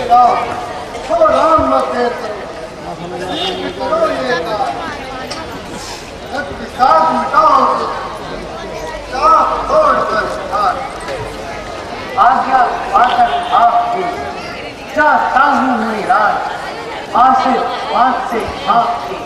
देना तो राम मत देते करो ये का साथ मिटाओ साथ तोड़कर हाथ आज्ञा पाकर आपकी चाहता हूँ मैं राज आशीर्वाद से आपके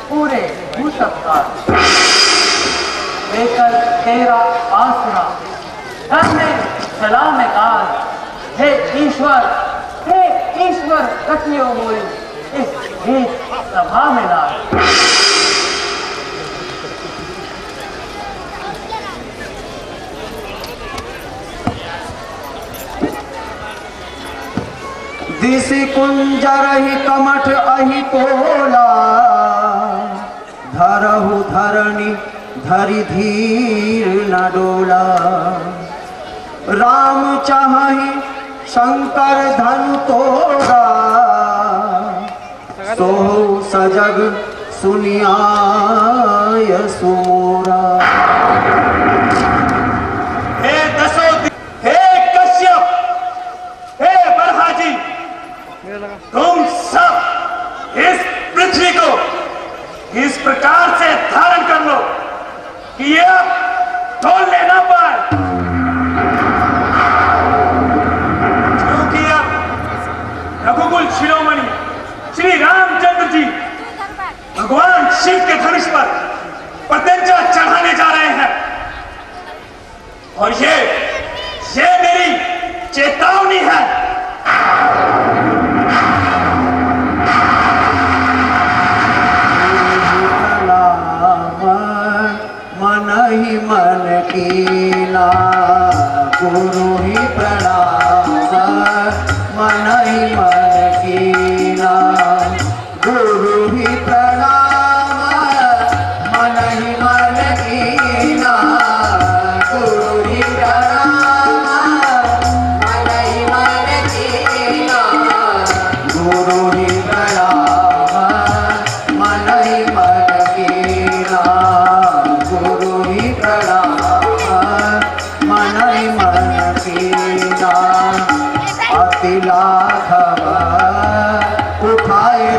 पूरे भूतकाल लेकर तेरा आसरा धन्य सलाम काल हे ईश्वर कटियो मोरी इस गीत सभा में लाल दिशि कुंजर ही कमठ अहि पोला धरहु धरणी धरि धीर न डोला राम चाहि शंकर धनु तोड़ा सोहु सजग सुनियाय सुमोरा। तुम सब इस पृथ्वी को इस प्रकार से धारण कर लो कि ये अब तोड़ने ना पाए, क्योंकि अब रघुकुल शिरोमणि श्री रामचंद्र जी भगवान शिव के धनुष पर पतंजलि चढ़ाने जा रहे हैं और ये मेरी चेतावनी है। ही मन कीना गुरु ही प्रणाम मन ही मन कीना गुरु ही प्रणाम मन ही मन कीना गुरु ही प्रणाम मन ही मन कीना गुरु ही प्रणाम मन ही मन कीना गुरु ही प्रणाम मन ही मन कीना अति लाघव उठाए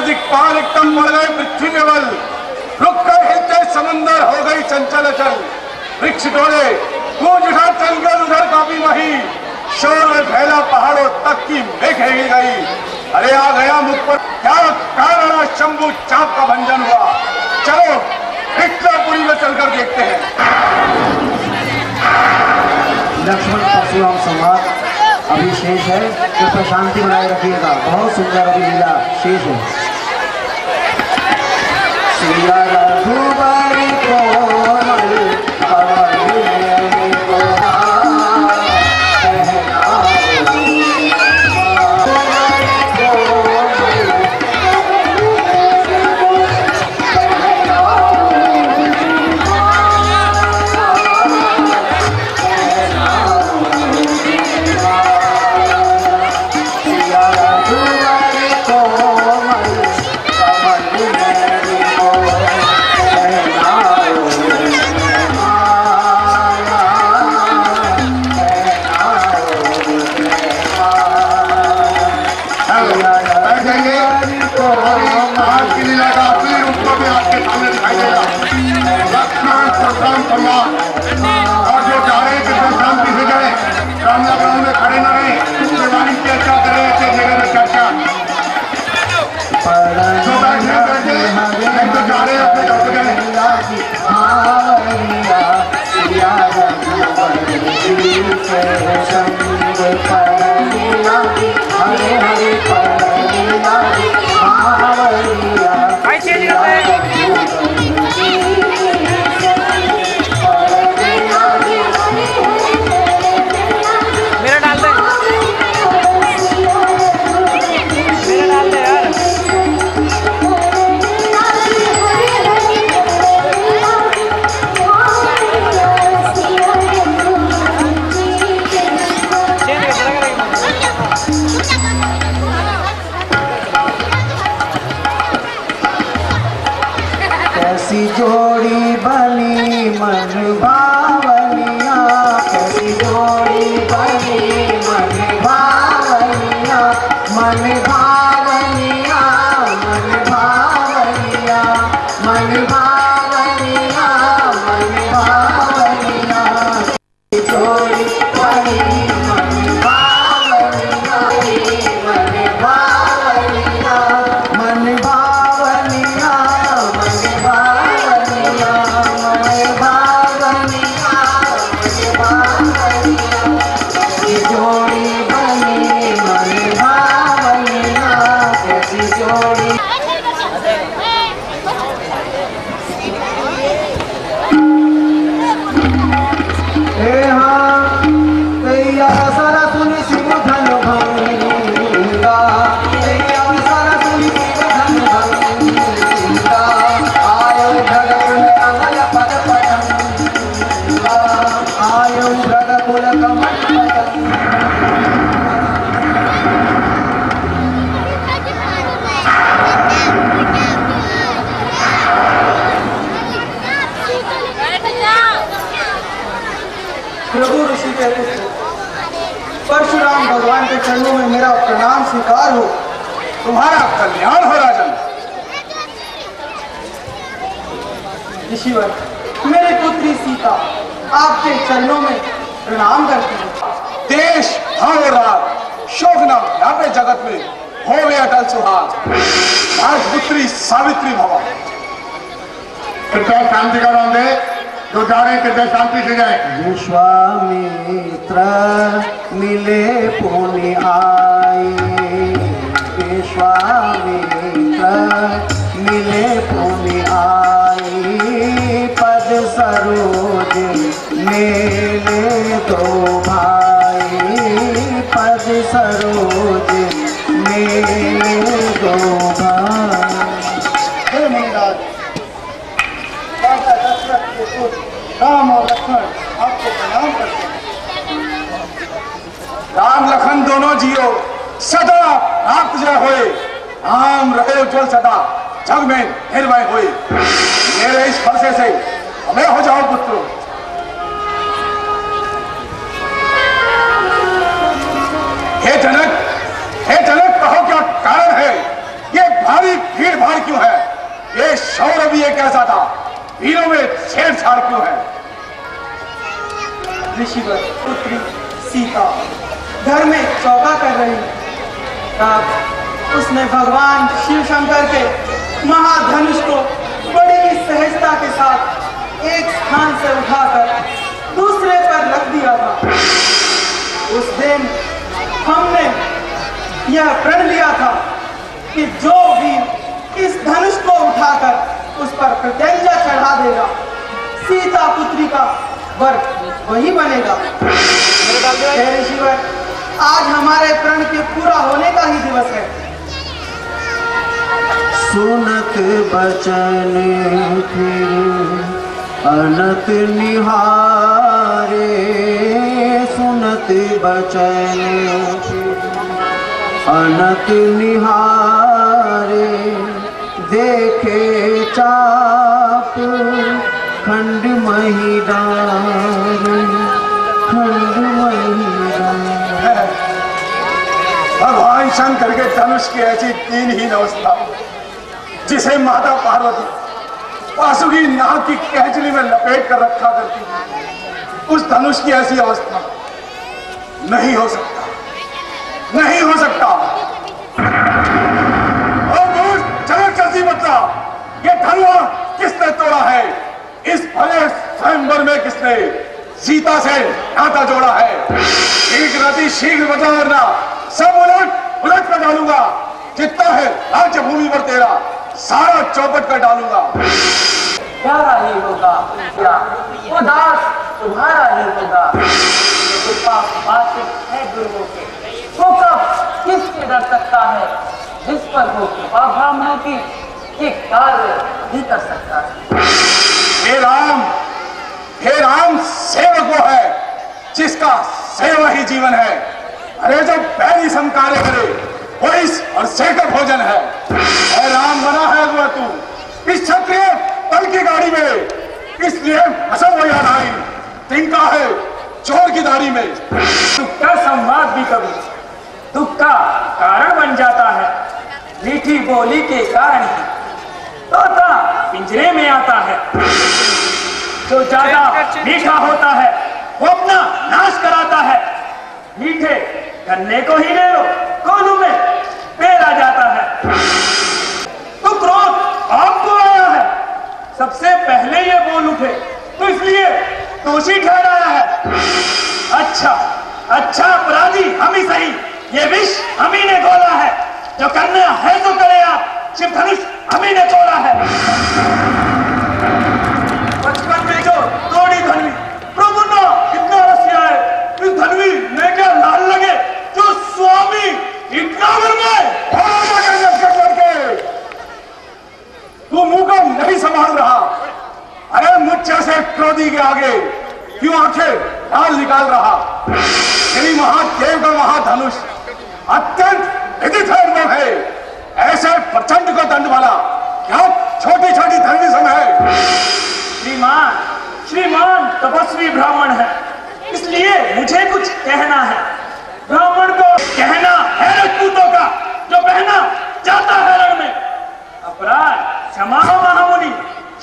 दिक्पाल एकदम बढ़ गए पृथ्वी में बल रुक कर हिलते समंदर हो गई चंचल अचल वृक्ष डोले गूंज उठा चल गल उधर काफी वही शोर में फैला पहाड़ों तक की मेघ हिल गई। अरे आ गया मुख पर क्या कारण शंभु चाप का भंजन हुआ। चलो मिथिलापुरी में चलकर देखते हैं। लक्ष्मण परशुराम संवाद अभी शेष है, कृपया शांति बनाए रखिएगा। बहुत सुंदर अभी लीला शेष है। सिया रघुबर कोमल कमल में कोना और जो चाह रहे कि शांति से जाए रामला गांव में खड़े न रहे वाणी चर्चा करे ऐसे जगह में चर्चा जो बैठे बैठे नहीं तो जा रहे अपने घर पे गए। हरे हरे मन भावनिया, कैसी जोड़ी बनी मन भावनिया, मन भावनिया, मन भावनिया, मन भावनिया, मन भावनिया, जोड़ी बनी मन भावनिया, मन भावनिया, मन भावनिया, मन भावनिया, मन भावनिया, मन भावनिया, जोड़ी बनी मन भावनिया, कैसी जोड़ी। प्रभु ऋषि के पुत्र परशुराम भगवान के चरणों में मेरा प्रणाम स्वीकार हो। तुम्हारा कल्याण हो राजन। ऋषिवर, मेरी पुत्री सीता आपके चरणों में प्रणाम करती है। देश भाव रात शोक न व्यापे जगत में होवे अटल सुहाग। राजपुत्री सावित्री भवा। कृपया शांति का नाम दे, जो जा रहे कृपया शांति से जाए। विश्वामित्र मिले पुनि आए, विश्वामित्र मिले पुनि आए, पद सरोज मेले दो भाई, पद सरोज मेले दो भाई। हे मुनिराज, राजा दशरथ के पुत्र राम और लक्ष्मण आपको प्रणाम करते हैं। राम लखन दोनों जियो सदा प्राप्त जय होए, राम रहे उज्जवल सदा जग में निर्भय होए। मेरे इस फरसे से हमें हो जाओ पुत्रों। हे जनक कहो क्या कारण है? ये भारी भीड़ भाड़ क्यों है? ये शौर्य भी एक ऐसा था, वीरों में छेड़छाड़ क्यों है? ऋषिवर, पुत्री सीता घर में चौका कर रही है। तब उसने भगवान शिव शंकर के महाधनुष को बड़ी ही सहजता के साथ एक स्थान से उठाकर दूसरे पर रख दिया था। उस दिन हमने यह प्रण लिया था कि जो भी इस धनुष को उठाकर उस पर प्रत्यंजा चढ़ा देगा, सीता पुत्री का वर वही बनेगा। हे ऋषिवर, आज हमारे प्रण के पूरा होने का ही दिवस है। सुनत बचन फिर अनत निहारे, सुनत बचन अनत निहारे, देखे चाप खंड महिदार, खंड महिदार। भगवान शंकर के धनुष की ऐसी दीनहीन अवस्था जिसे माता पार्वती वासुकी नाग की कहचली में लपेट कर रखा करती थी, उस धनुष की ऐसी अवस्था नहीं हो सकता, नहीं हो सकता। और चलक चलती बता, ये धनुआ किसने तोड़ा है? इस भले स्वयंवर में किसने सीता से नाता जोड़ा है? शीघ्र बता वरना सब उलट कर डालूंगा। जितना है राज्य भूमि पर तेरा सारा चौपट कर डालूंगा। प्यारा ही होगा, उदास तुम्हारा ही होगा। है गुरुओं के वो कब किसके डर सकता है? जिस पर हो कृपा ब्राह्मणों की ये कार्य नहीं कर सकता। हे राम सेवक वो है जिसका सेवा ही जीवन है। अरे जब पहली समकार्य करे वो इस और सेकर भोजन है। हे राम बना है अगुआ तू इस क्षत्रिय बल की गाड़ी में, इसलिए असम वो याद आई। तिनका है चोर की दाढ़ी में। दुख का संवाद भी कभी दुख का कारण बन जाता है। मीठी बोली के कारण ही तोता पिंजरे में आता है। जो ज्यादा मीठा होता है वो अपना नाश कराता है। मीठे गन्ने को ही ले लो, कोल्हू में पेड़ आ जाता है। तो क्रोध आपको आया है, सबसे पहले ये बोल उठे तो इसलिए दोषी ठहराया है। अच्छा अच्छा अपराधी हम ही सही, ये विष हम ही ने घोला है। जो करना है तो करे आप, शिव धनुष हम ही ने तोड़ा है। बचपन में जो तोड़ी धनवी प्रभु ना इतना रसिया है, इस धनवी में क्या लाल लगे जो स्वामी इतना गए। तू मुंह को नहीं संभाल रहा। अरे मुझ जैसे क्रोधी के आगे क्यों आंखें लाल निकाल रहा। श्री महादेव का महाधनुष अत्यंत विदित है। ऐसे प्रचंड को दंड वाला क्या छोटी छोटी धरनी सम है। श्रीमान तपस्वी ब्राह्मण है, इसलिए मुझे कुछ कहना है। ब्राह्मण को कहना है राजपूतों का जो बहना जाता है रण में। अपराध क्षमा महामुनि,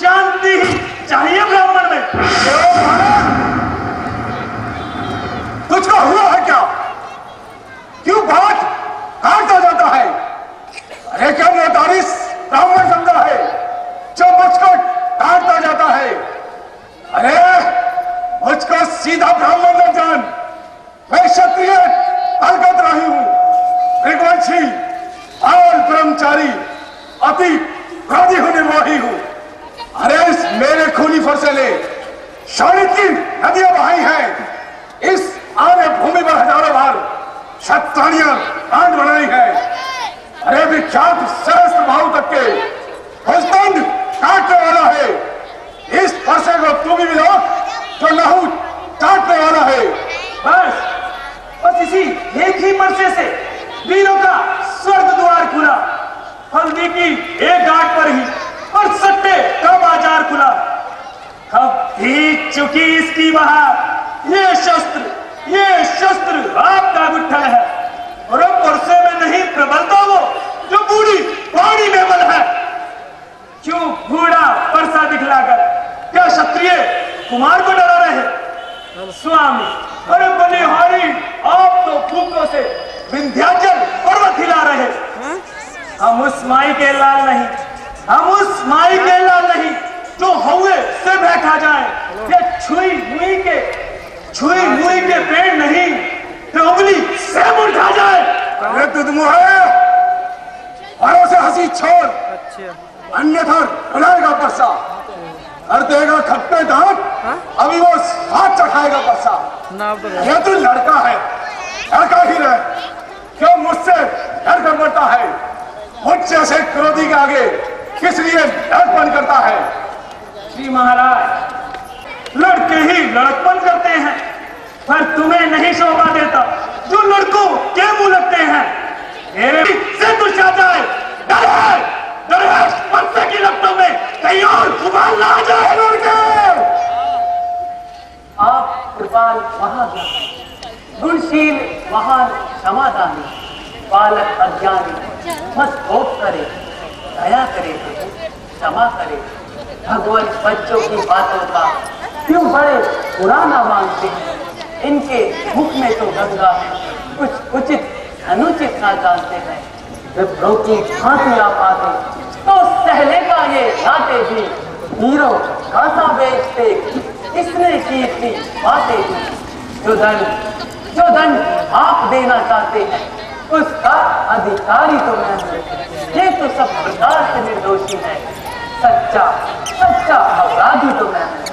शांति ही चाहिए ब्राह्मण में। तुझको हुआ है क्या? क्यों बात काटता जाता है? अरे क्या नोटारिस ब्राह्मण समझा है जो मुझको काटता जाता है? अरे मुझको सीधा ब्राह्मण न जान, मैं क्षत्रिय अलगत रही हूं, मृगवंशी और ब्रह्मचारी, अति क्रोधी हूं, निर्मोही हूं। अरे इस मेरे खूनी फरसेले शोणित की नदियां बहाई हैं। इस आने भूमि पर हजारों बार क्षत्रियां बांध बनाई है। अरे विख्यात सहस्त्र भाव तक के भुजबंद काटने वाला है। इस फरसे को तू भी मिलो जो लहू काटने वाला है। बस इसी एक ही फरसे से वीरों का स्वर्ग द्वार खुला। हल्दी की एक गांठ पर ही और सट्टे का बाजार खुला। अब भीग चुकी इसकी बहार। ये शस्त्र आपका गुट्ठल है और अब परसे में नहीं प्रबलता वो जो बूढ़ी पौड़ी में बल है। क्यों बूढ़ा परसा दिखलाकर क्या क्षत्रिय कुमार को डरा रहे? स्वामी अरे बलिहारी, आप तो फूकों से विंध्याचल पर्वत हिला रहे। हम उस माई के लाल नहीं, हम उस माई के लाल नहीं जो हवे से बैठा जाए। ये छुई मुई के पेड़ नहीं जो उंगली से मुरझा जाए। अरे और से हंसी छोड़, अन्यथा रुलाएगा परसा और देगा खट्टे दांत। अभी वो हाथ चढ़ाएगा परसा। ये तो लड़का है, लड़का ही रहे, क्यों मुझसे डर कर बढ़ता है? मुझ जैसे क्रोधी के आगे किस लिए लड़कपन करता है? श्री महाराज, लड़के ही लड़कपन करते हैं, पर तुम्हें नहीं शोभा देता जो लड़कों के मुंह लगते हैं। मेरे से कुछ आता है, डर है परसे की लपटों में कहीं और उबाल ना आ जाए। आप कृपाल महाज्ञानी, गुणशील महान क्षमादानी, बालक अज्ञानी मत कोप करे, दया करे, क्षमा करे। भगवान बच्चों की बातों का क्यों बड़े पुराना मानते हैं? इनके मुख में तो गंगा है, कुछ उचित अनुचित ना जानते हैं। विप्रों की भांति आप आते तो सहले का ये लाते भी, हीरो कासा बेचते इसने की थी बातें भी। जो दंड आप देना चाहते हैं उसका अधिकारी तो मैं हूं। ये तो सब प्रकार से निर्दोषी है, सच्चा अपराधी तो मैं हूं।